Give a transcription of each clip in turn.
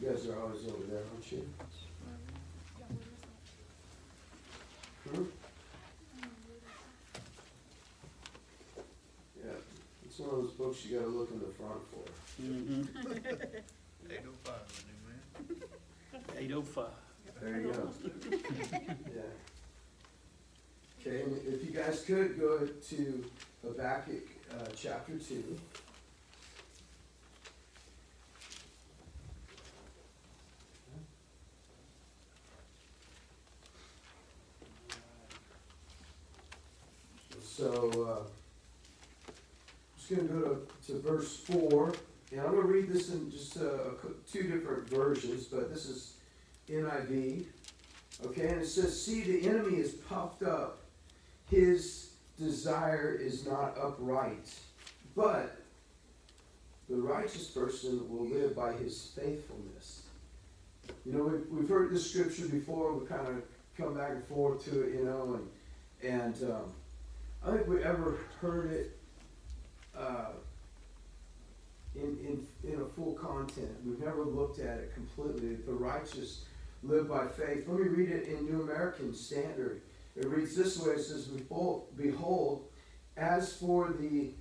You guys are always over there, aren't you? Hmm? Yeah, it's one of those books you gotta look in the front for. Mm-hmm. 805, new man. 8:05. There you go. Yeah. Okay, and if you guys could go to Habakkuk, chapter 2. So, just going to go to verse 4, and I'm going to read this in just two different versions, but this is NIV. Okay, and it says, "See, the enemy is puffed up, his desire is not upright, but the righteous person will live by his faithfulness." You know, we've heard this scripture before, we kind of come back and forth to it, you know, and I don't think we ever heard it in a full content. We've never looked at it completely. The righteous live by faith. Let me read it in New American Standard. It reads this way. It says, "Behold, as for the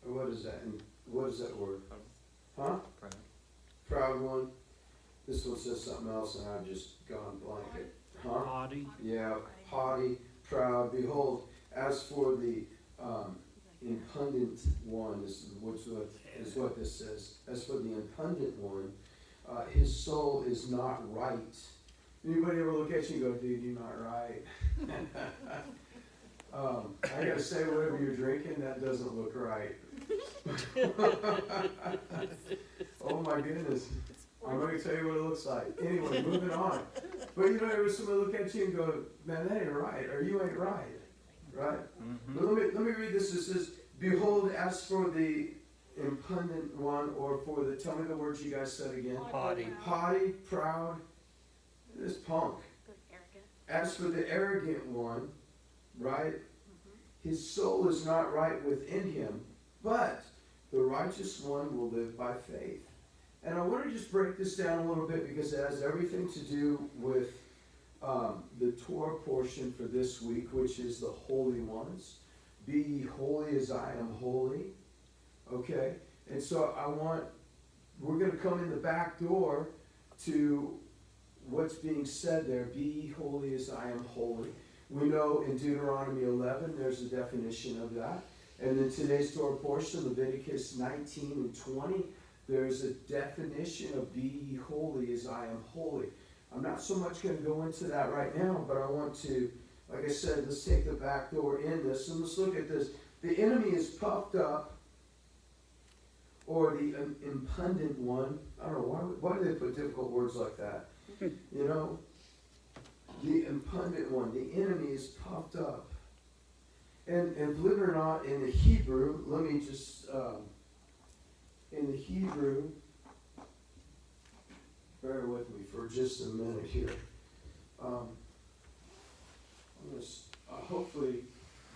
what is that? What is that word? Huh? Proud one. This one says something else, and I've just gone blank. Huh? Haughty. Yeah, haughty, proud. Behold, as for the impudent one, is what this says. As for the impudent one, his soul is not right." Anybody ever look at you and go, "Dude, you're not right"? I gotta say, whatever you're drinking, that doesn't look right. Oh my goodness. I'm going to tell you what it looks like. Anyway, moving on. But you know, ever somebody look at you and go, "Man, that ain't right," or "You ain't right." Right? Mm-hmm. But let me read this. It says, "Behold, as for the impudent one," or for the, tell me the words you guys said again. Haughty. Haughty, proud, this punk. "As for the arrogant one," right? "His soul is not right within him, but the righteous one will live by faith." And I want to just break this down a little bit because it has everything to do with the Torah portion for this week, which is the holy ones. "Be ye holy as I am holy." Okay? And so we're going to come in the back door to what's being said there. "Be ye holy as I am holy." We know in Deuteronomy 11, there's a definition of that. And in today's Torah portion, Leviticus 19 and 20, there's a definition of "be ye holy as I am holy." I'm not so much going to go into that right now, but I want to, like I said, let's take the back door in this, and let's look at this. The enemy is puffed up, or the impudent one. I don't know, why do they put difficult words like that? You know, the impudent one, the enemy is puffed up. And believe it or not, in the Hebrew, let me just, in the Hebrew, bear with me for just a minute here. I'm going to hopefully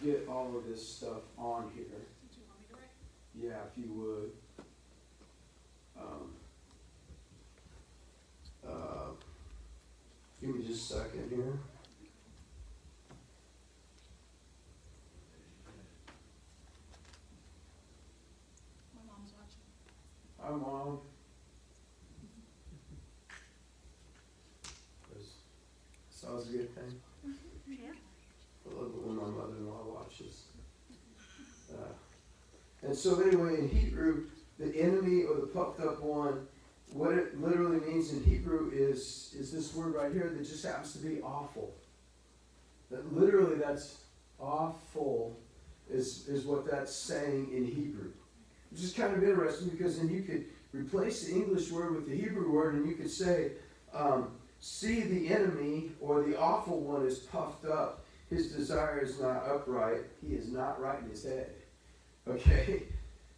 get all of this stuff on here. Did you want me to write? Yeah, if you would. Give me just a second here. My mom's watching. Hi, Mom. Sounds a good thing. Yeah. I love it when my mother-in-law watches. And so anyway, in Hebrew, the enemy or the puffed up one, what it literally means in Hebrew is this word right here that just happens to be awful. That literally, that's awful is what that's saying in Hebrew. Which is kind of interesting because then you could replace the English word with the Hebrew word and you could say, "See, the enemy or the awful one is puffed up. His desire is not upright. He is not right in his head." Okay?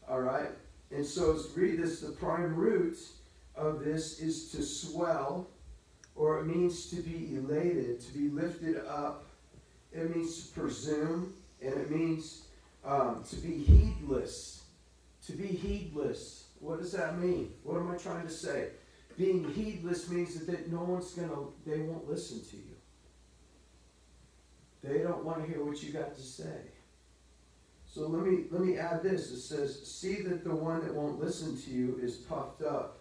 All right? And so read this, the prime root of this is to swell, or it means to be elated, to be lifted up. It means to presume, and it means to be heedless, To be heedless. What does that mean? What am I trying to say? Being heedless means that they won't listen to you. They don't want to hear what you got to say. So let me add this. It says, see that the one that won't listen to you is puffed up.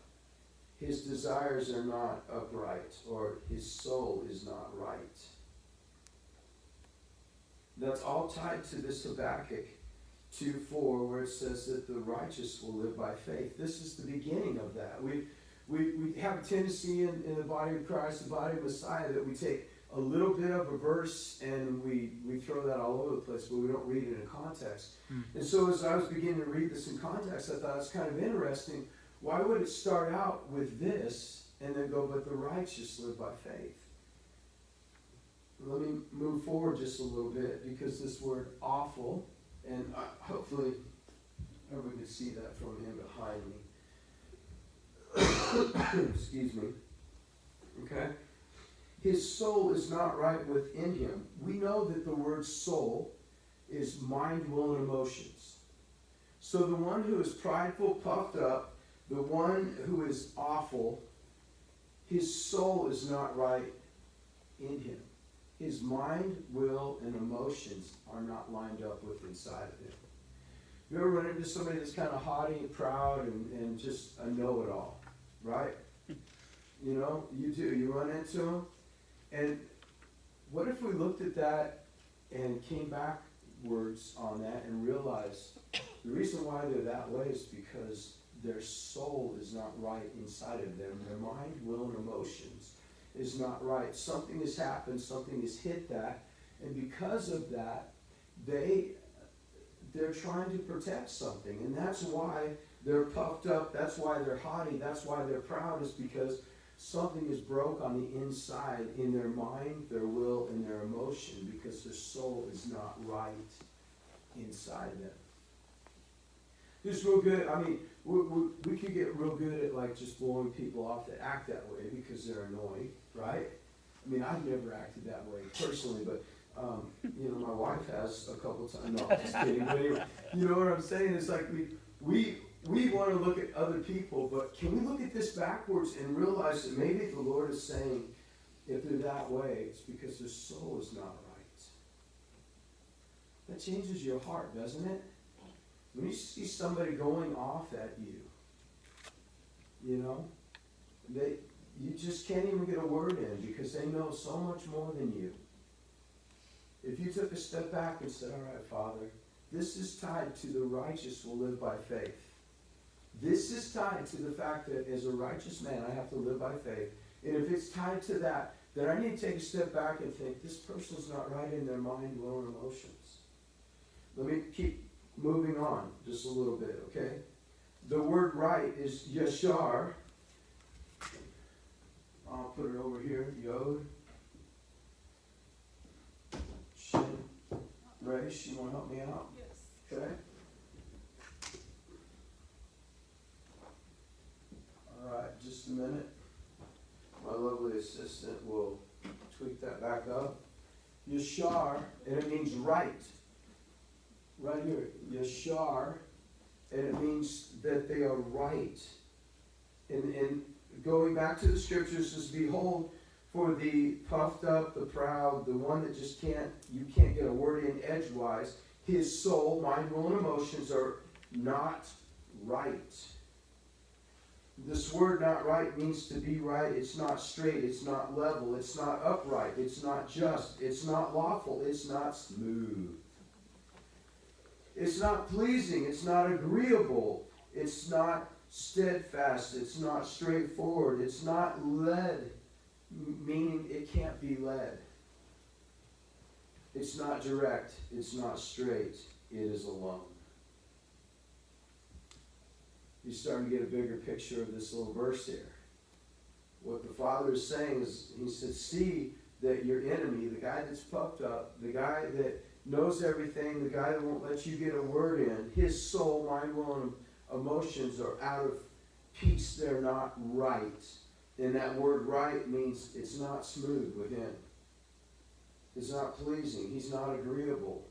His desires are not upright, or his soul is not right. That's all tied to this Habakkuk 2:4, where it says that the righteous will live by faith. This is the beginning of that. We have a tendency in the body of Christ, the body of Messiah, that we take a little bit of a verse and we throw that all over the place, but we don't read it in context. And so as I was beginning to read this in context, I thought it's kind of interesting. Why would it start out with this and then go, but the righteous live by faith? Let me move forward just a little bit, because this word awful, and hopefully everyone can see that from him behind me. Excuse me. Okay? His soul is not right within him. We know that the word soul is mind, will, and emotions. So the one who is prideful, puffed up, the one who is awful, his soul is not right in him. His mind, will, and emotions are not lined up with inside of him. You ever run into somebody that's kind of haughty and proud and just a know-it-all, right? You know, you do. You run into them. And what if we looked at that and came backwards on that and realized the reason why they're that way is because their soul is not right inside of them. Their mind, will, and emotions is not right. Something has happened, something has hit that, and because of that, they're trying to protect something, and that's why they're puffed up, that's why they're haughty, that's why they're proud, is because something is broke on the inside in their mind, their will, and their emotion, because their soul is not right inside them. Just real good, I mean, we could get real good at like just blowing people off that act that way because they're annoying, right? I mean, I've never acted that way personally, but you know, my wife has a couple times. No, I'm just kidding. But anyway, you know what I'm saying? It's like we want to look at other people, but can we look at this backwards and realize that maybe the Lord is saying, if they're that way, it's because their soul is not right. That changes your heart, doesn't it? When you see somebody going off at you, you know, you just can't even get a word in because they know so much more than you. If you took a step back and said, all right, Father, this is tied to the righteous will live by faith. This is tied to the fact that as a righteous man, I have to live by faith. And if it's tied to that, then I need to take a step back and think, this person's not right in their mind, will, and emotions. Let me keep moving on just a little bit, okay? The word right is yashar. I'll put it over here, yod. Shin. Raish, you want to help me out? Yes. Okay. All right, just a minute. My lovely assistant will tweak that back up. Yashar, and it means right. Right here, yashar, and it means that they are right. And going back to the scriptures, says, behold, for the puffed up, the proud, the one that just you can't get a word in edgewise, his soul, mind, will, and emotions are not right. This word not right means to be right. It's not straight. It's not level. It's not upright. It's not just. It's not lawful. It's not smooth. It's not pleasing. It's not agreeable. It's not steadfast. It's not straightforward. It's not led, meaning it can't be led. It's not direct. It's not straight. It is alone. You're starting to get a bigger picture of this little verse here. What the Father is saying is, he said, see that your enemy, the guy that's puffed up, the guy that knows everything, the guy that won't let you get a word in, his soul, mind, will, and emotions are out of peace. They're not right. And that word right means it's not smooth with him. It's not pleasing. He's not agreeable.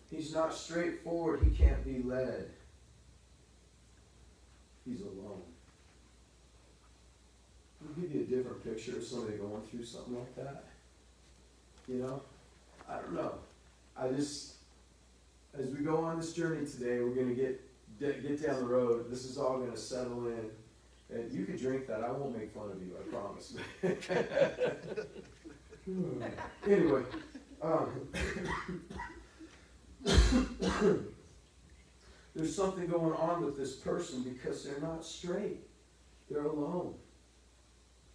He's not straightforward. He can't be led. he's alone. I'll give you a different picture of somebody going through something like that. You know? I don't know. As we go on this journey today, we're going to get down the road. This is all going to settle in. And you can drink that. I won't make fun of you, I promise. Anyway, there's something going on with this person because they're not straight. They're alone.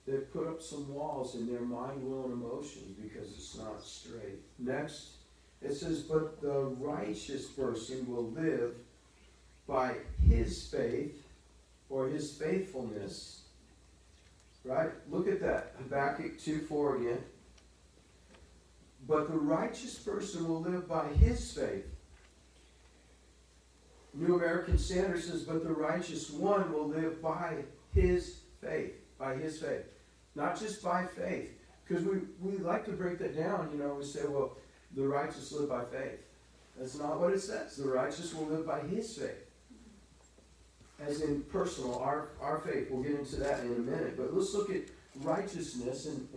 They've put up some walls in their mind, will, and emotions because it's not straight. Next, it says, but the righteous person will live by his faith or his faithfulness. Right? Look at that. Habakkuk 2:4 again. But the righteous person will live by his faith. New American Standard says, but the righteous one will live by his faith. By his faith. Not just by faith. Because we like to break that down. You know, we say, well, the righteous live by faith. That's not what it says. The righteous will live by his faith. As in personal, our faith. We'll get into that in a minute. But let's look at righteousness and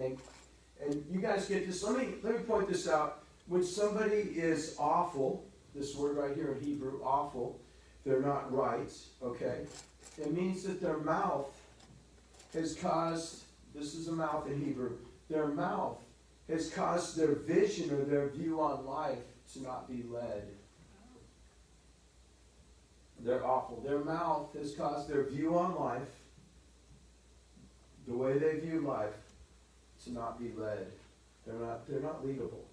you guys get this. Let me point this out. When somebody is awful, this word right here in Hebrew, awful, they're not right, okay? It means that their mouth has caused, this is a mouth in Hebrew, their mouth has caused their vision or their view on life to not be led. They're awful. Their mouth has caused their view on life, the way they view life, to not be led. They're not leadable.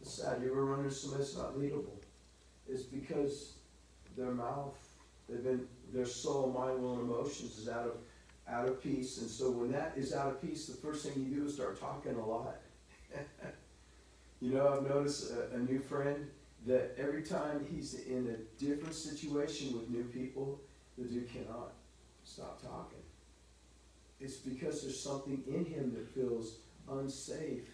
It's sad. You ever run into somebody that's not leadable? It's because their mouth, their soul, mind, will, and emotions is out of peace. And so when that is out of peace, the first thing you do is start talking a lot. You know, I've noticed a new friend that every time he's in a different situation with new people, the dude cannot stop talking. It's because there's something in him that feels unsafe,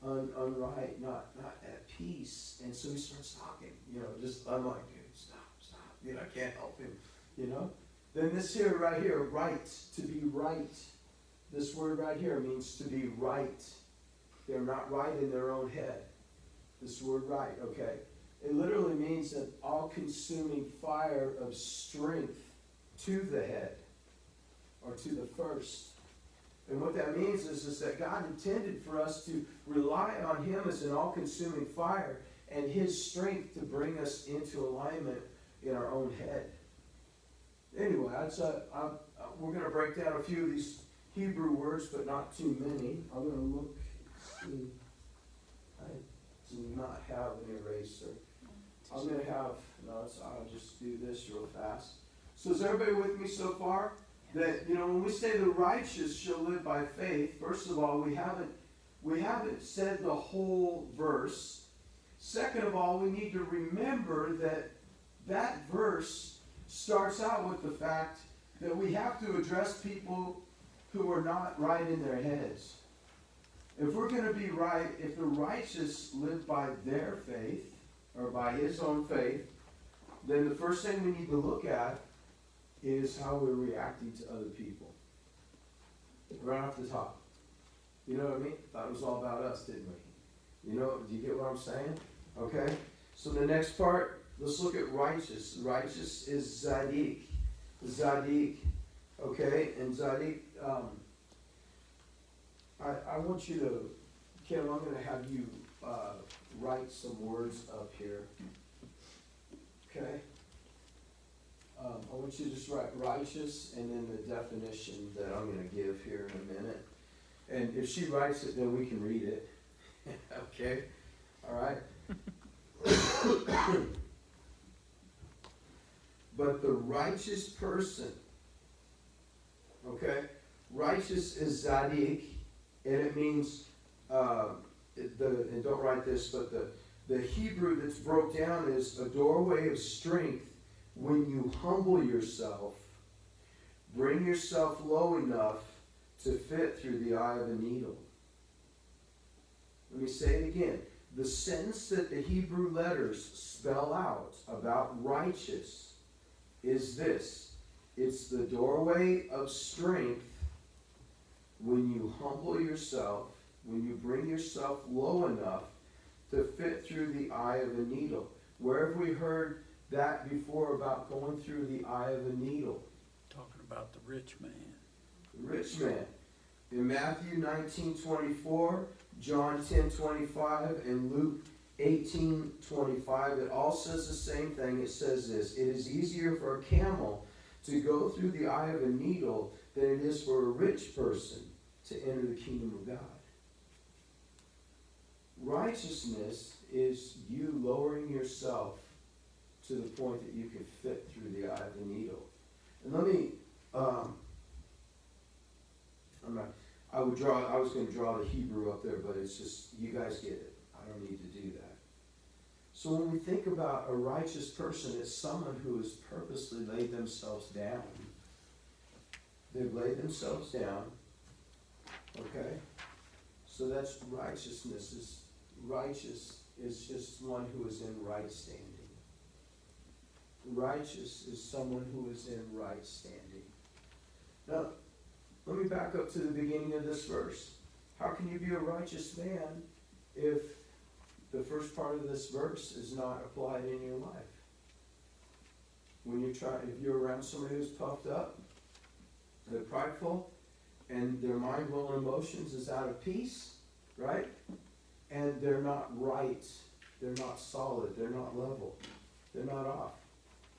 unright, not at peace. And so he starts talking, you know, I'm like, dude, stop. You know, I can't help him, you know. Then this here, right here, right, to be right. This word right here means to be right. They're not right in their own head. This word right, okay. It literally means an all-consuming fire of strength to the head, or to the first. And what that means is that God intended for us to rely on him as an all-consuming fire and his strength to bring us into alignment in our own head. Anyway, we're going to break down a few of these Hebrew words, but not too many. I'm going to look, see. I do not have an eraser. I'm going to have, I'll just do this real fast. So is everybody with me so far? That, you know, when we say the righteous shall live by faith, first of all, we haven't said the whole verse. Second of all, we need to remember that verse starts out with the fact that we have to address people who are not right in their heads. If we're going to be right, if the righteous live by their faith, or by his own faith, then the first thing we need to look at is how we're reacting to other people. Right off the top. You know what I mean? Thought it was all about us, didn't we? You know, do you get what I'm saying? Okay? So the next part, let's look at righteous. Righteous is Zadik. Zadik. Okay? And Zadik, I want you to, Kim, I'm going to have you write some words up here. Okay? I want you to just write righteous and then the definition that I'm going to give here in a minute. And if she writes it, then we can read it. Okay? All right? But the righteous person, okay? Righteous is Zadik, and it means, and don't write this, but the Hebrew that's broke down is a doorway of strength. When you humble yourself, bring yourself low enough to fit through the eye of a needle. Let me say it again. The sentence that the Hebrew letters spell out about righteous is this. It's the doorway of strength when you humble yourself, when you bring yourself low enough to fit through the eye of a needle. Where have we heard that before about going through the eye of a needle? Talking about the rich man. The rich man. In Matthew 19:24, John 10:25, and Luke 18:25, it all says the same thing. It says this: it is easier for a camel to go through the eye of a needle than it is for a rich person to enter the kingdom of God. Righteousness is you lowering yourself to the point that you can fit through the eye of the needle. And let me, I was going to draw the Hebrew up there, but it's just, you guys get it. I don't need to do that. So when we think about a righteous person, it's someone who has purposely laid themselves down. They've laid themselves down. Okay? So that's righteousness. Righteous is just one who is in right standing. Righteous is someone who is in right standing. Now, let me back up to the beginning of this verse. How can you be a righteous man if the first part of this verse is not applied in your life? If you're around somebody who's puffed up, they're prideful, and their mind, will, and emotions is out of peace, right? And they're not right, they're not solid, they're not level, they're not off.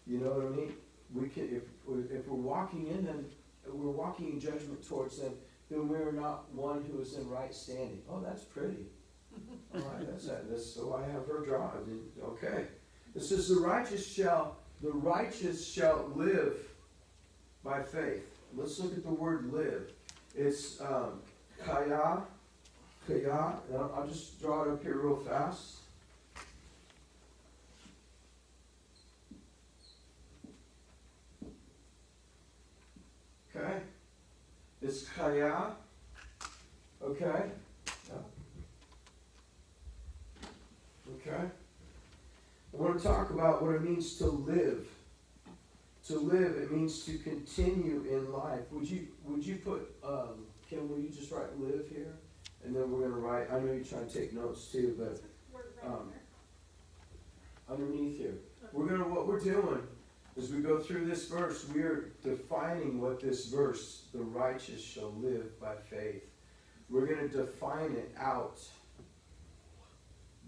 You know what I mean? We can, if we're walking in them, we're walking in judgment towards them, then we're not one who is in right standing. Oh, that's pretty. All right, that's so I have her draw. Okay. It says the righteous shall live by faith. Let's look at the word live. It's kaya. I'll just draw it up here real fast. Okay. It's kaya. Okay. Yeah. Okay. I want to talk about what it means to live. To live, it means to continue in life. Would you put, Kim, will you just write live here? And then we're going to write, I know you're trying to take notes too, but underneath here. What we're doing as we go through this verse, we are defining what this verse, the righteous shall live by faith. We're going to define it out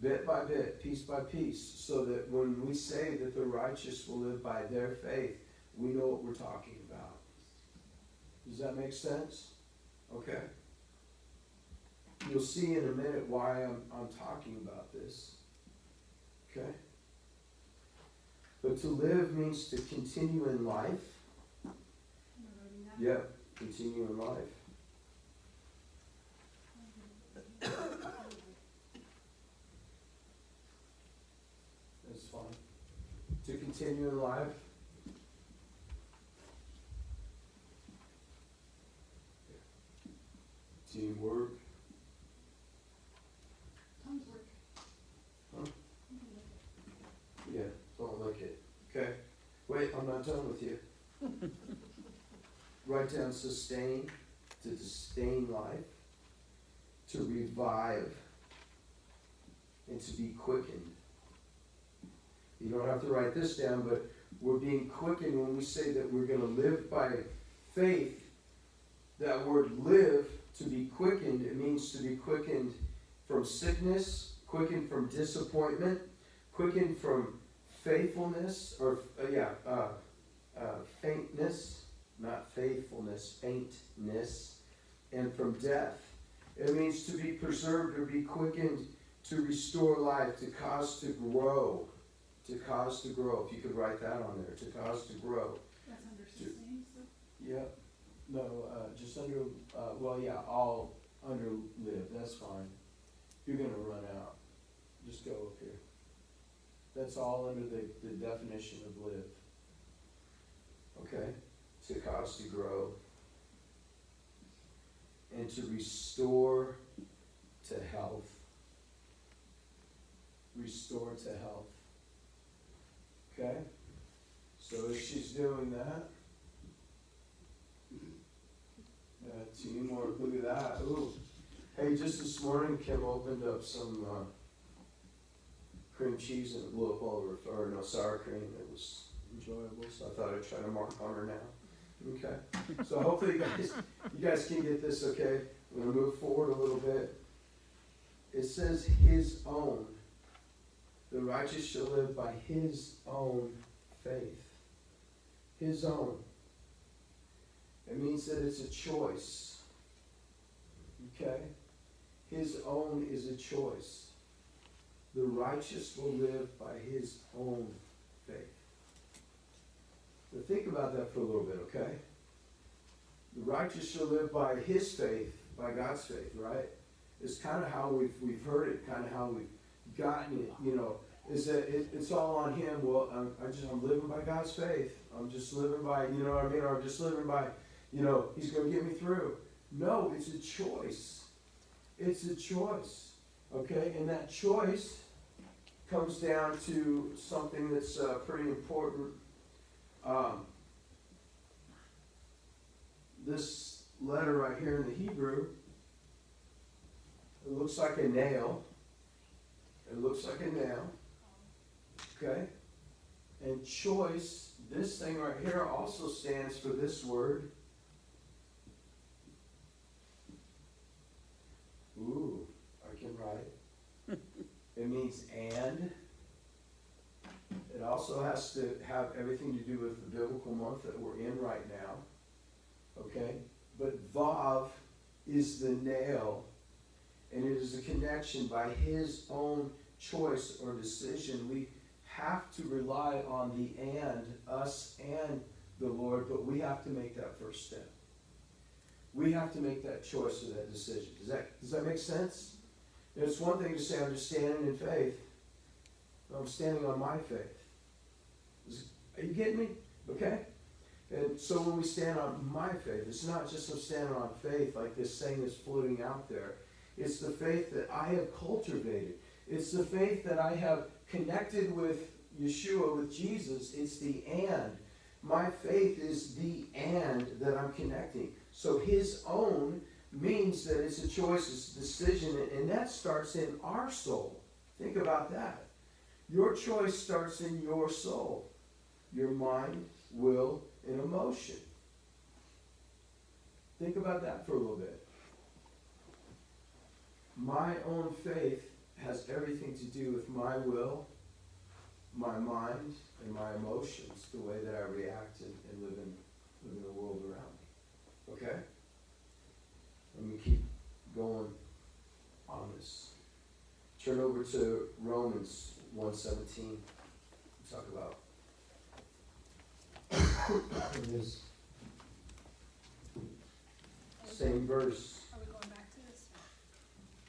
bit by bit, piece by piece, so that when we say that the righteous will live by their faith, we know what we're talking about. Does that make sense? Okay. You'll see in a minute why I'm talking about this. Okay? But to live means to continue in life. Yep, continue in life. That's fine. To continue in life. Teamwork. Tongues work. Huh? Yeah, don't look it. Okay. Wait, I'm not done with you. Write down sustain, to sustain life, to revive, and to be quickened. You don't have to write this down, but we're being quickened when we say that we're going to live by faith. That word live, to be quickened, it means to be quickened from sickness, quickened from disappointment, quickened from faithfulness, or faintness, not faithfulness, faintness, and from death. It means to be preserved or be quickened, to restore life, to cause to grow. To cause to grow. If you could write that on there, to cause to grow. That's under sustain, so. Yeah. No, just under, all under live. That's fine. You're going to run out. Just go up here. That's all under the definition of live. Okay? To cause to grow. And to restore to health. Restore to health. Okay? So as she's doing that, Teamwork, look at that. Ooh. Hey, just this morning, Kim opened up some cream cheese and it blew up all over, or no, sour cream. It was enjoyable, so I thought I'd try to mark on her now. Okay. So hopefully you guys can get this, okay? I'm gonna move forward a little bit. It says his own. The righteous shall live by his own faith. His own. It means that it's a choice. Okay? His own is a choice. The righteous will live by his own faith. So think about that for a little bit, okay? The righteous shall live by his faith, by God's faith, right? It's kind of how we've heard it, kind of how we've gotten it, you know, is that it's all on him. Well, I'm living by God's faith. I'm just living by, you know what I mean? Or I'm just living by, you know, he's going to get me through. No, it's a choice. It's a choice, okay? And that choice comes down to something that's pretty important. This letter right here in the Hebrew, it looks like a nail. It looks like a nail, okay? And choice, this thing right here also stands for this word. Ooh, I can write. It means and. It also has to have everything to do with the biblical month that we're in right now. Okay? But Vav is the nail, and it is a connection by his own choice or decision. We have to rely on the and, us and the Lord, but we have to make that first step. We have to make that choice or that decision. Does that make sense? It's one thing to say, I'm just standing in faith. I'm standing on my faith. Are you getting me? Okay? And so when we stand on my faith, it's not just I'm standing on faith like this thing is floating out there. It's the faith that I have cultivated. It's the faith that I have connected with Yeshua, with Jesus. It's the and. My faith is the and that I'm connecting. So his own means that it's a choice, it's a decision, and that starts in our soul. Think about that. Your choice starts in your soul. Your mind, will, and emotion. Think about that for a little bit. My own faith has everything to do with my will, my mind, and my emotions, the way that I react and live in the world around me. Okay? Let me keep going on this. Turn over to Romans 1:17. Talk about this same verse. Are we going back to this?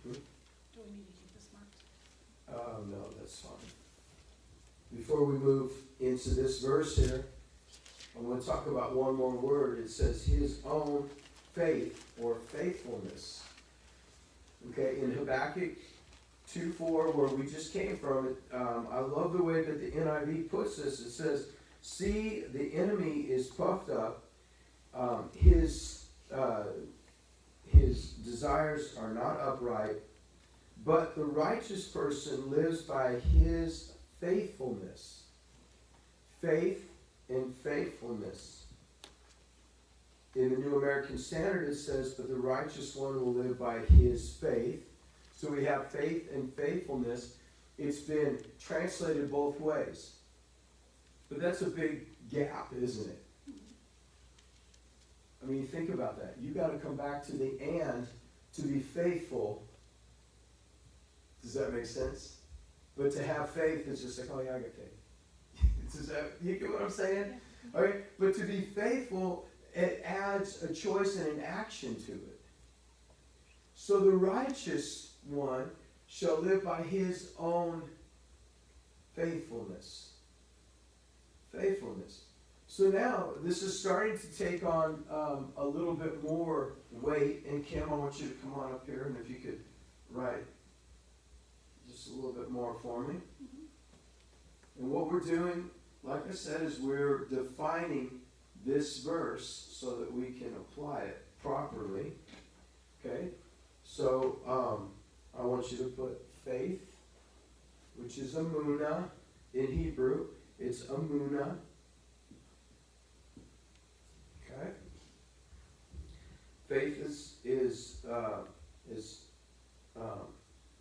Hmm? Do we need to keep this marked? No, that's fine. Before we move into this verse here, I want to talk about one more word. It says his own faith or faithfulness. Okay, in Habakkuk 2:4, where we just came from, I love the way that the NIV puts this. It says, see, the enemy is puffed up. His desires are not upright, but the righteous person lives by his faithfulness. Faith and faithfulness. In the New American Standard it says, but the righteous one will live by his faith. So we have faith and faithfulness. It's been translated both ways. But that's a big gap, isn't it? I mean, think about that. You got to come back to the and to be faithful. Does that make sense? But to have faith is just like, oh yeah, I got faith. You get what I'm saying? All right. But to be faithful, it adds a choice and an action to it. So the righteous one shall live by his own faithfulness. Faithfulness. So now this is starting to take on a little bit more weight. And Kim, I want you to come on up here, and if you could write just a little bit more for me. Mm-hmm. And what we're doing, like I said, is we're defining this verse so that we can apply it properly. Okay? So, I want you to put faith, which is amunah in Hebrew. It's amunah. Okay? Faith is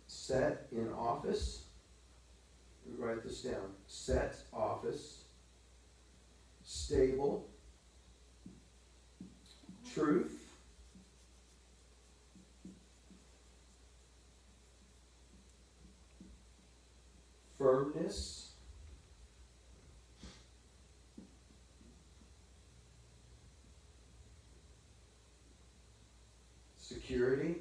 set in office. Write this down. Set office. Stable. Truth. Firmness. Security.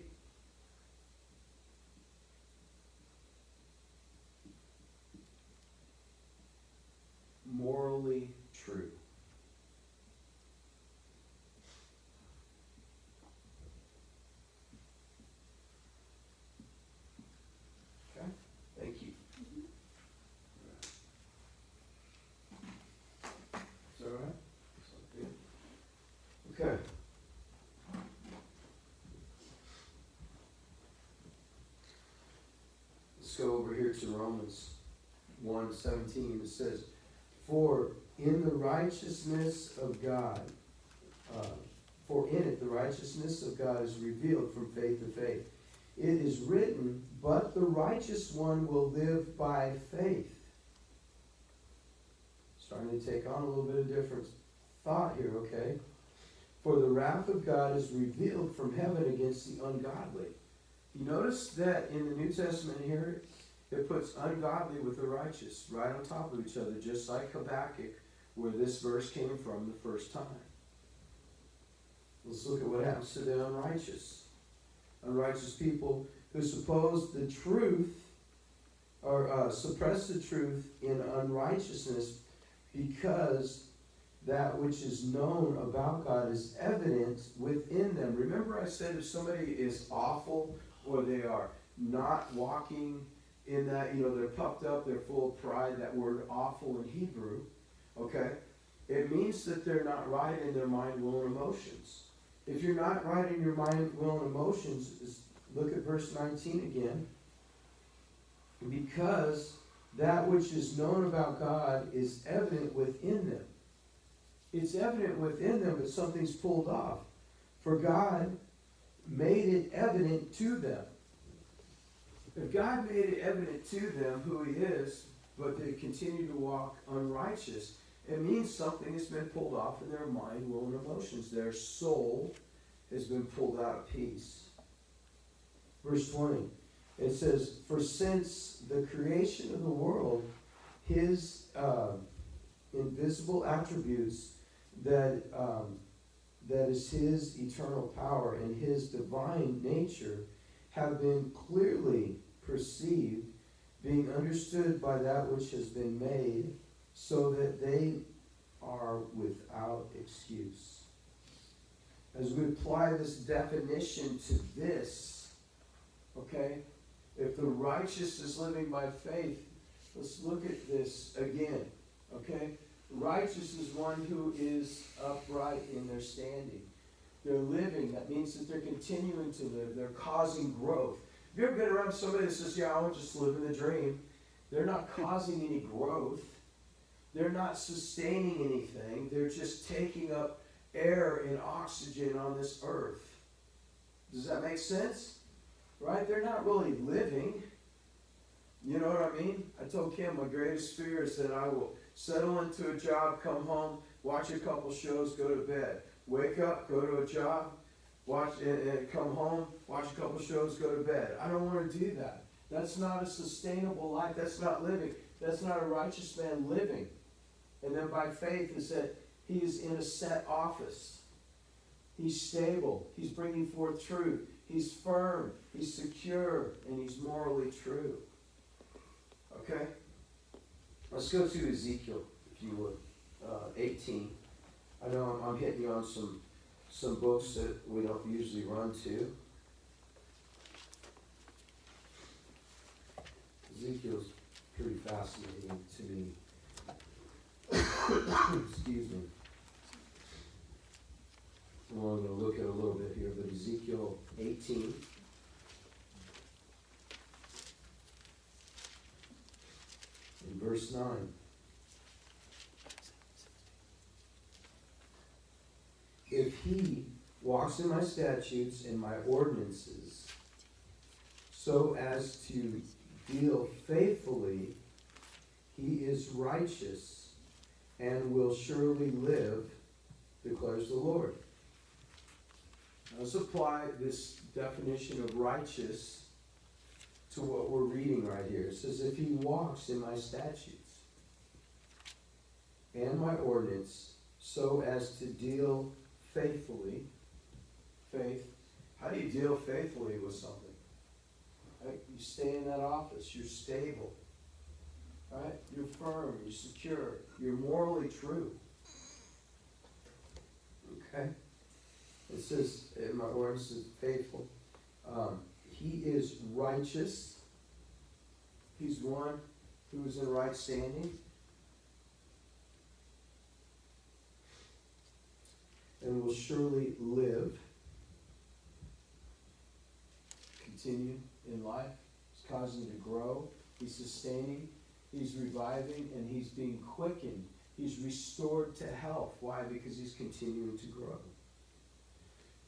Morally true. Okay, thank you. Is that all right? Sounds good. Okay. Let's go over here to Romans 1:17. It says, For in the righteousness of God, for in it the righteousness of God is revealed from faith to faith. It is written, but the righteous one will live by faith. Starting to take on a little bit of different thought here, okay? For the wrath of God is revealed from heaven against the ungodly. You notice that in the New Testament here, it puts ungodly with the righteous right on top of each other, just like Habakkuk, where this verse came from the first time. Let's look at what happens to the unrighteous. Unrighteous people who suppose the truth, or suppress the truth in unrighteousness, because that which is known about God is evident within them. Remember I said if somebody is awful, or they are not walking in that, they're puffed up, they're full of pride, that word awful in Hebrew, okay? It means that they're not right in their mind, will, and emotions. If you're not right in your mind, will, and emotions, look at verse 19 again. Because that which is known about God is evident within them. It's evident within them, but something's pulled off. For God made it evident to them. If God made it evident to them who He is, but they continue to walk unrighteous, it means something has been pulled off in their mind, will, and emotions. Their soul has been pulled out of peace. Verse 20, it says, For since the creation of the world, His invisible attributes, that is His eternal power and His divine nature, have been clearly perceived, being understood by that which has been made, so that they are without excuse. As we apply this definition to this, okay, if the righteous is living by faith, let's look at this again, okay? Righteous is one who is upright in their standing. They're living. That means that they're continuing to live. They're causing growth. Have you ever been around somebody that says, yeah, I'll just live in the dream? They're not causing any growth. They're not sustaining anything. They're just taking up air and oxygen on this earth. Does that make sense? Right? They're not really living. You know what I mean? I told Kim my greatest fear is that I will settle into a job, come home, watch a couple shows, go to bed. Wake up, go to a job, watch and come home, watch a couple shows, go to bed. I don't want to do that. That's not a sustainable life. That's not living. That's not a righteous man living. And then by faith is that he is in a set office. He's stable. He's bringing forth truth. He's firm. He's secure. And he's morally true. Okay? Let's go to Ezekiel, if you would. 18. I know I'm hitting you on some books that we don't usually run to. Ezekiel's pretty fascinating to me. Excuse me. We're only going to look at a little bit here, but Ezekiel 18. In verse 9. If he walks in my statutes and my ordinances, so as to deal faithfully, he is righteous and will surely live, declares the Lord. Let's apply this definition of righteous to what we're reading right here. It says, if he walks in my statutes and my ordinance, so as to deal faithfully. Faith. How do you deal faithfully with something? Right? You stay in that office. You're stable. Right? You're firm. You're secure. You're morally true. Okay? It says, in my ordinance is faithful. He is righteous. He's one who is in right standing. And will surely live. Continue in life. He's causing to grow. He's sustaining. He's reviving. And he's being quickened. He's restored to health. Why? Because he's continuing to grow.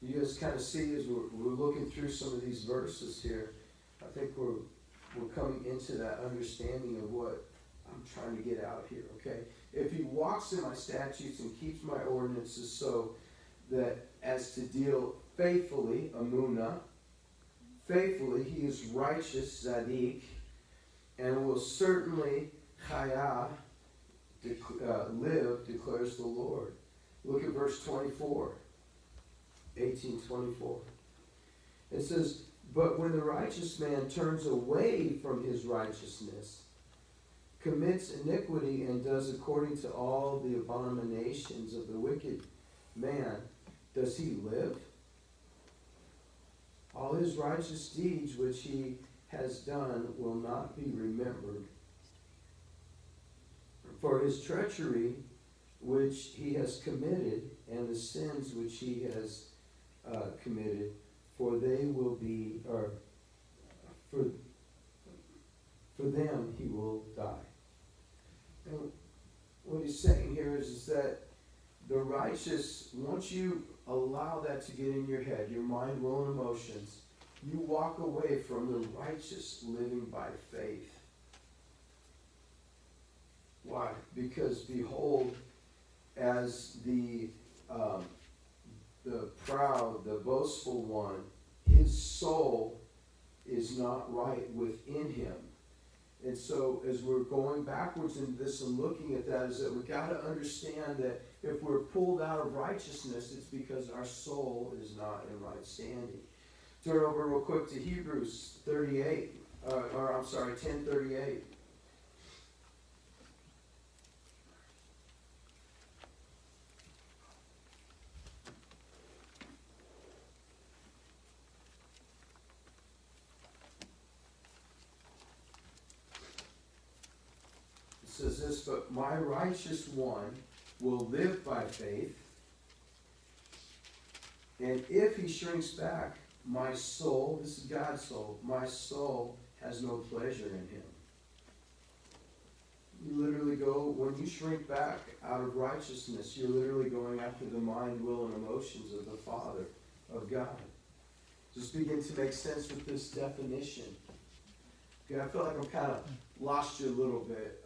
You guys kind of see as we're looking through some of these verses here, I think we're coming into that understanding of what I'm trying to get out here, okay? If he walks in my statutes and keeps my ordinances so that as to deal faithfully, amunah, faithfully, he is righteous, zadik, and will certainly, chaya, live, declares the Lord. Look at verse 24. 18:24. It says, but when the righteous man turns away from his righteousness, commits iniquity, and does according to all the abominations of the wicked man, does he live? All his righteous deeds which he has done will not be remembered. For his treachery which he has committed, and the sins which he has committed, for they will be, or for them he will die. And what he's saying here is that the righteous, once you allow that to get in your head, your mind, will, and emotions, you walk away from the righteous living by faith. Why? Because behold, as the proud, the boastful one, his soul is not right within him. And so as we're going backwards in this and looking at that, is that we've got to understand that if we're pulled out of righteousness, it's because our soul is not in right standing. Turn over real quick to Hebrews 10:38. Says this, but my righteous one will live by faith, and if he shrinks back, my soul, this is God's soul, my soul has no pleasure in him. You literally go, when you shrink back out of righteousness, you're literally going after the mind, will, and emotions of the Father, of God. Just begin to make sense with this definition. Okay, I feel like I'm kind of lost you a little bit,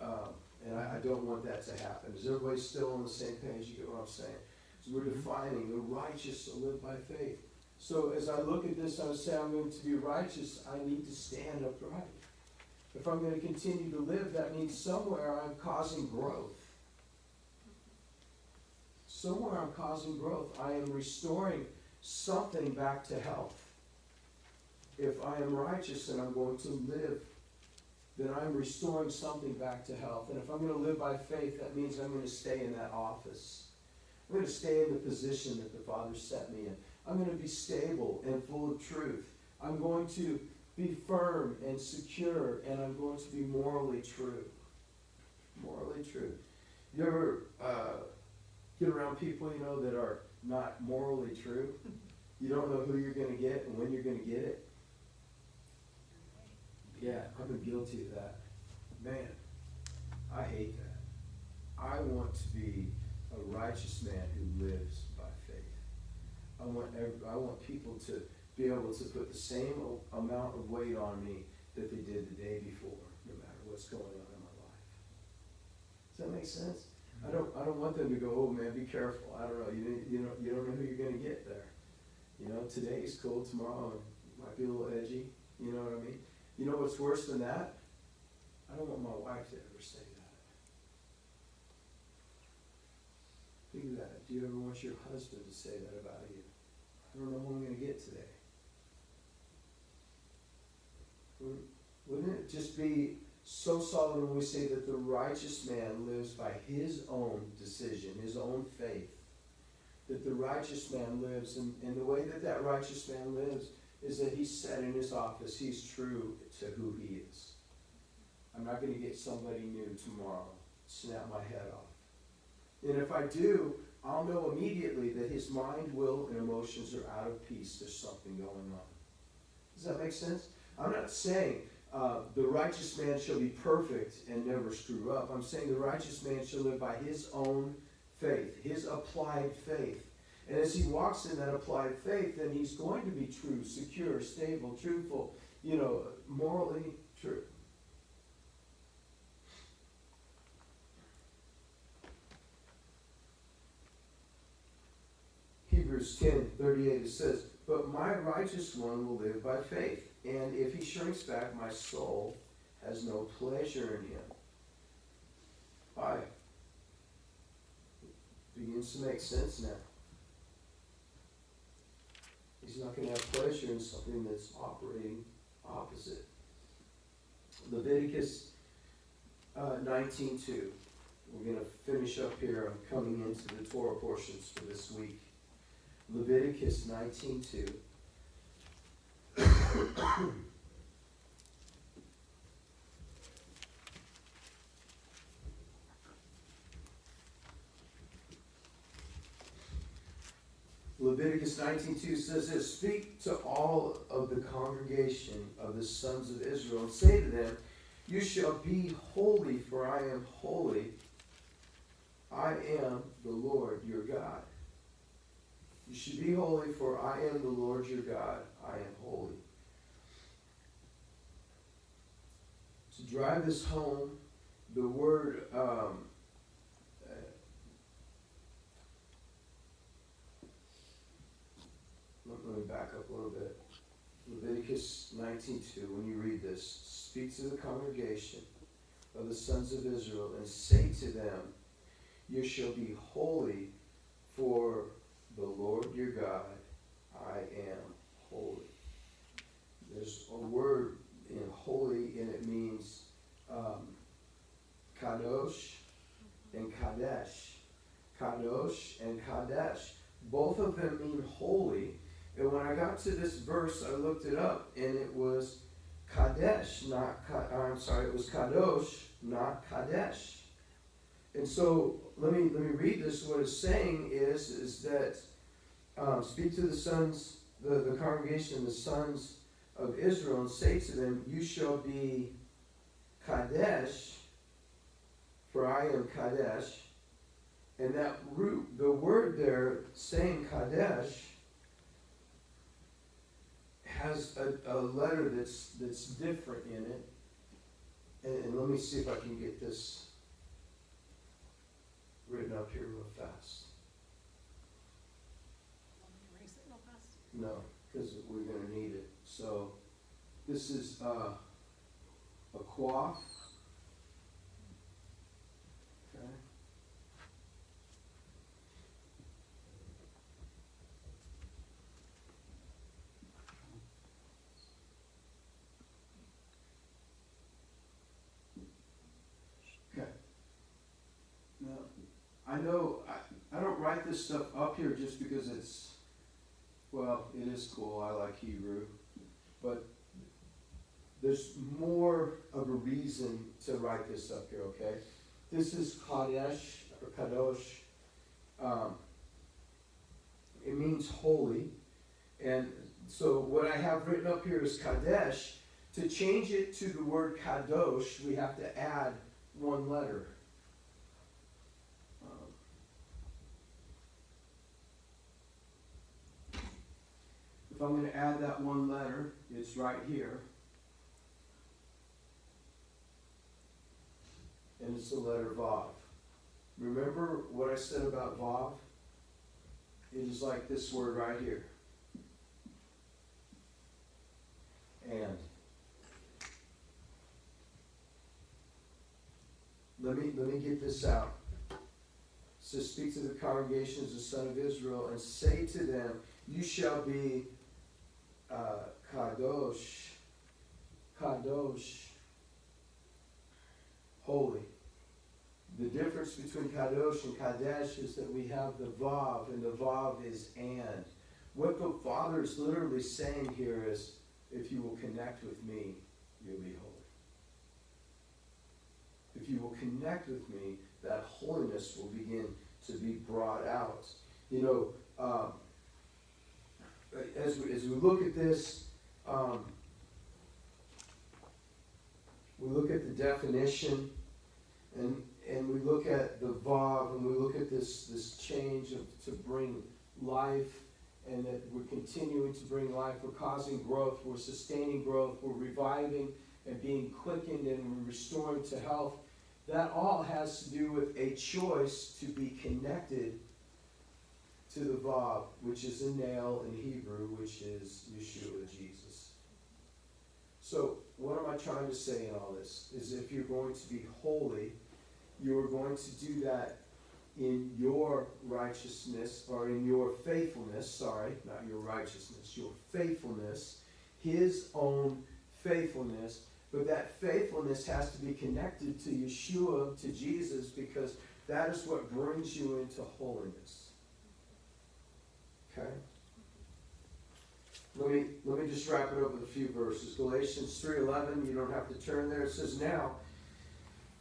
and I don't want that to happen. Is everybody still on the same page? You get what I'm saying? So we're defining the righteous to live by faith. So as I look at this, I would say I'm going to be righteous. I need to stand upright. If I'm going to continue to live, that means somewhere I'm causing growth. Somewhere I'm causing growth. I am restoring something back to health. If I am righteous and I'm going to live, then I'm restoring something back to health. And if I'm going to live by faith, that means I'm going to stay in that office. I'm going to stay in the position that the Father set me in. I'm going to be stable and full of truth. I'm going to be firm and secure, and I'm going to be morally true. Morally true. You ever get around people, that are not morally true. You don't know who you're going to get and when you're going to get it. Yeah, I've been guilty of that. Man, I hate that. I want to be a righteous man who lives by faith. I want people to be able to put the same amount of weight on me that they did the day before, no matter what's going on in my life. Does that make sense? I don't want them to go, oh man, be careful. I don't know. You don't know who you're going to get there. You know, today's cool, tomorrow it might be a little edgy. You know what I mean? You know what's worse than that? I don't want my wife to ever say that. Think of that. Do you ever want your husband to say that about you? I don't know who I'm going to get today. Wouldn't it just be so solid when we say that the righteous man lives by his own decision, his own faith? That the righteous man lives, and the way that righteous man lives is that he's set in his office. He's true to who he is. I'm not going to get somebody new tomorrow, snap my head off. And if I do, I'll know immediately that his mind, will, and emotions are out of peace. There's something going on. Does that make sense? I'm not saying the righteous man shall be perfect and never screw up. I'm saying the righteous man shall live by his own faith, his applied faith. And as he walks in that applied faith, then he's going to be true, secure, stable, truthful, morally true. Hebrews 10:38, it says, but my righteous one will live by faith, and if he shrinks back, my soul has no pleasure in him. Why? Begins to make sense now. He's not going to have pleasure in something that's operating opposite. Leviticus 19:2. We're going to finish up here. I'm coming into the Torah portions for this week. Leviticus 19:2. Leviticus 19:2 says this, speak to all of the congregation of the sons of Israel and say to them, you shall be holy, for I am holy. I am the Lord your God. You should be holy, for I am the Lord your God. I am holy. To drive this home, the word let me back up a little bit. Leviticus 19:2, when you read this, speak to the congregation of the sons of Israel and say to them, you shall be holy, for the Lord your God, I am holy. There's a word in holy, and it means kadosh and kadesh. Kadosh and kadesh. Both of them mean holy. And when I got to this verse, I looked it up, and it was kadesh, it was kadosh, not kadesh. And so let me read this. What it's saying is that speak to the sons, the congregation, the sons of Israel, and say to them, you shall be kadesh, for I am kadesh. And that root, the word there saying kadesh, has a letter that's different in it. And let me see if I can get this written up here real fast. Want me to erase it real fast? No, because we're going to need it. So this is a quaff. Okay. Okay. Now, I know I don't write this stuff up here just because it is cool. I like Hebrew. But there's more of a reason to write this up here, okay? This is Kadesh, or Kadosh. it means holy. And so what I have written up here is Kadesh. To change it to the word Kadosh, we have to add one letter. If I'm going to add that one letter, it's right here. And it's the letter Vav. Remember what I said about Vav? It is like this word right here. And. Let me get this out. It says, speak to the congregations of the son of Israel and say to them, you shall be Kadosh, holy. The difference between Kadosh and Kadesh is that we have the Vav, and the Vav is and. What the Father is literally saying here is, if you will connect with me, you'll be holy. If you will connect with me, that holiness will begin to be brought out. You know, as we look at this, we look at the definition, and we look at the Vav, and we look at this change to bring life, and that we're continuing to bring life. We're causing growth. We're sustaining growth. We're reviving and being quickened, and we're restoring to health. That all has to do with a choice to be connected to the Vav, which is a nail in Hebrew, which is Yeshua, Jesus. So what am I trying to say in all this? Is if you're going to be holy, you're going to do that in your righteousness, or in your faithfulness, sorry, not your righteousness, your faithfulness, his own faithfulness. But that faithfulness has to be connected to Yeshua, to Jesus, because that is what brings you into holiness. Okay? Let me just wrap it up with a few verses. Galatians 3:11, you don't have to turn there. It says, now,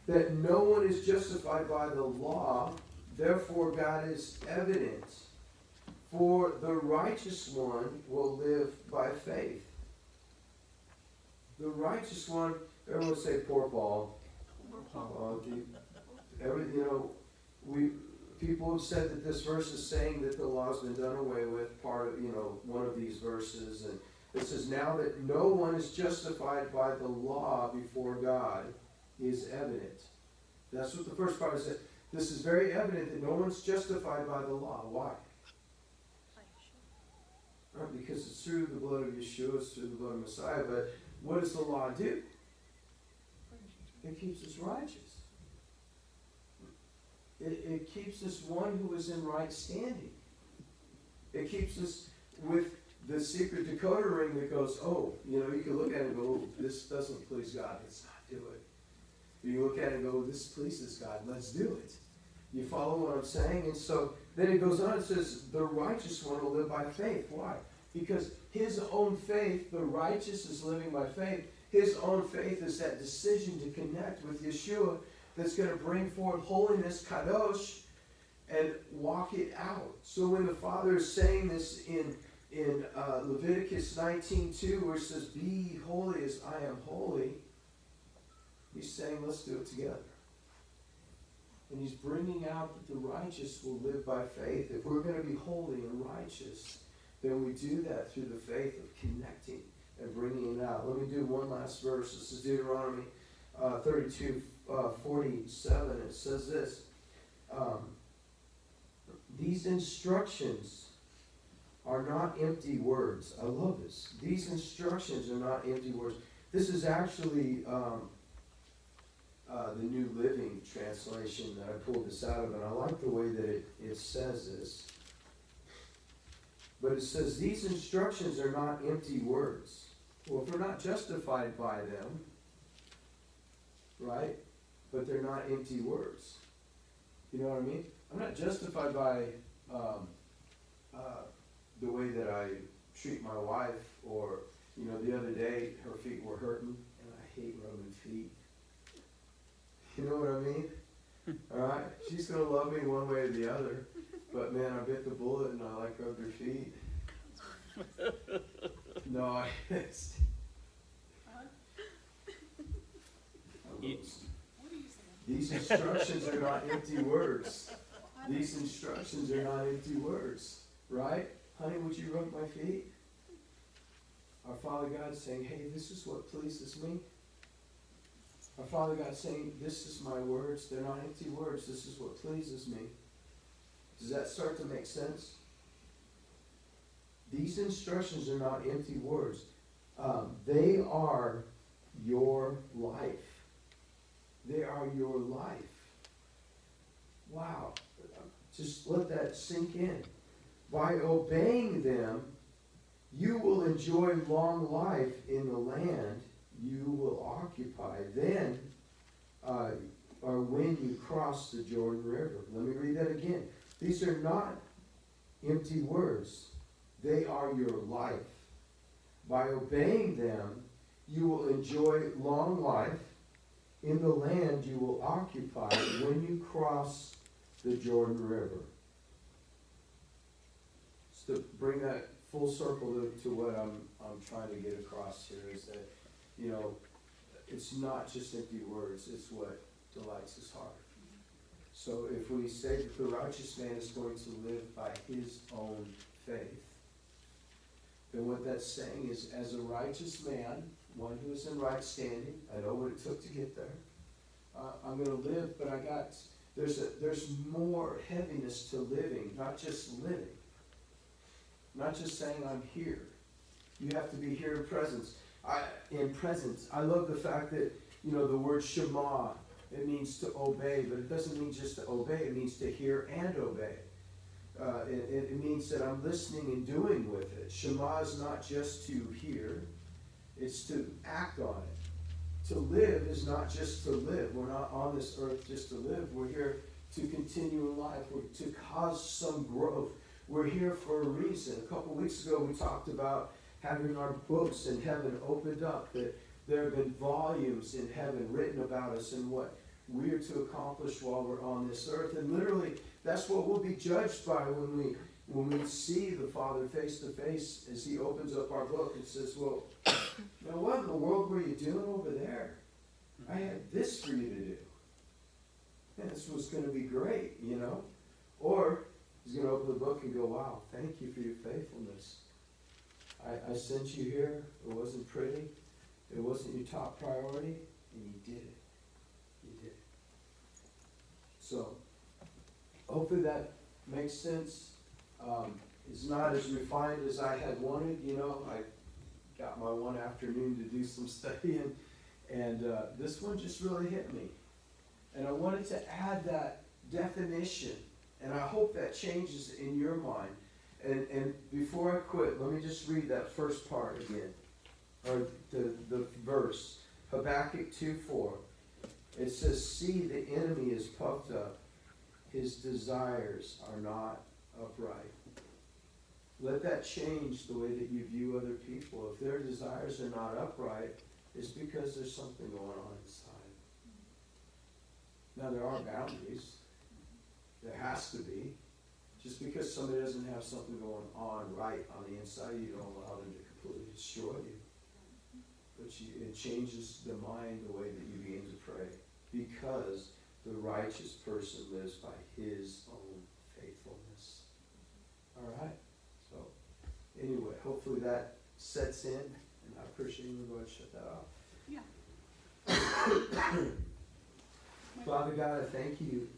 that no one is justified by the law, therefore God is evident. For the righteous one will live by faith. The righteous one, everyone say poor Paul. People have said that this verse is saying that the law's been done away with, part of, one of these verses. And it says, now that no one is justified by the law before God is evident. That's what the first part said. This is very evident that no one's justified by the law. Why? Right, because it's through the blood of Yeshua, it's through the blood of Messiah. But what does the law do? It keeps us righteous. It keeps us one who is in right standing. It keeps us with the secret decoder ring that goes, you can look at it and go, this doesn't please God, let's not do it. You look at it and go, this pleases God, let's do it. You follow what I'm saying? And so then it goes on, it says, the righteous one will live by faith. Why? Because his own faith, the righteous is living by faith. His own faith is that decision to connect with Yeshua that's going to bring forth holiness, kadosh, and walk it out. So when the Father is saying this in Leviticus 19:2, where it says, be ye holy as I am holy, he's saying, let's do it together. And he's bringing out that the righteous will live by faith. If we're going to be holy and righteous, then we do that through the faith of connecting and bringing it out. Let me do one last verse. This is Deuteronomy 32:47. It says this. These instructions are not empty words. I love this. These instructions are not empty words. This is actually the New Living Translation that I pulled this out of, and I like the way that it says this. But it says, these instructions are not empty words. Well, if we're not justified by them, right? But they're not empty words. You know what I mean? I'm not justified by the way that I treat my wife, or, the other day her feet were hurting, and I hate rubbing feet. You know what I mean? All right? She's going to love me one way or the other. But man, I bit the bullet and I like rub their feet. No, it's. What are you saying? These instructions are not empty words. These instructions are not empty words, right? Honey, would you rub my feet? Our Father God is saying, hey, this is what pleases me. Our Father God is saying, this is my words. They're not empty words. This is what pleases me. Does that start to make sense? These instructions are not empty words. They are your life. They are your life. Wow. Just let that sink in. By obeying them, you will enjoy long life in the land you will occupy. Then, or when you cross the Jordan River. Let me read that again. These are not empty words. They are your life. By obeying them, you will enjoy long life in the land you will occupy when you cross the Jordan River. So to bring that full circle to what I'm trying to get across here is that, you know, it's not just empty words, it's what delights his heart. So if we say that the righteous man is going to live by his own faith, then what that's saying is, as a righteous man, one who is in right standing, I know what it took to get there. I'm going to live, but there's more heaviness to living, not just living. Not just saying I'm here. You have to be here in presence. In presence. I love the fact that, you know, the word Shema, it means to obey, but it doesn't mean just to obey, it means to hear and obey. It means that I'm listening and doing with it. Shema is not just to hear, it's to act on it. To live is not just to live. We're not on this earth just to live. We're here to continue in life. We're to cause some growth. We're here for a reason. A couple weeks ago we talked about having our books in heaven opened up, that there have been volumes in heaven written about us and what we're to accomplish while we're on this earth. And literally, that's what we'll be judged by when we see the Father face to face as he opens up our book and says, well, now what in the world were you doing over there? I had this for you to do. And this was going to be great, you know? Or he's going to open the book and go, wow, thank you for your faithfulness. I sent you here. It wasn't pretty. It wasn't your top priority. And you did it. You did it. So, hopefully that makes sense. It's not as refined as I had wanted. You know, I got my one afternoon to do some studying. And this one just really hit me. And I wanted to add that definition. And I hope that changes in your mind. And before I quit, let me just read that first part again. Or the verse. Habakkuk 2:4. It says, see, the enemy is puffed up. His desires are not upright. Let that change the way that you view other people. If their desires are not upright, it's because there's something going on inside. Now, there are boundaries. There has to be. Just because somebody doesn't have something going on right on the inside, you don't allow them to completely destroy you. But it changes the mind, the way that you begin to pray. Because the righteous person lives by his own faithfulness. All right? So, anyway, hopefully that sets in. And I appreciate you. We're going to shut that off. Yeah. Father God, I thank you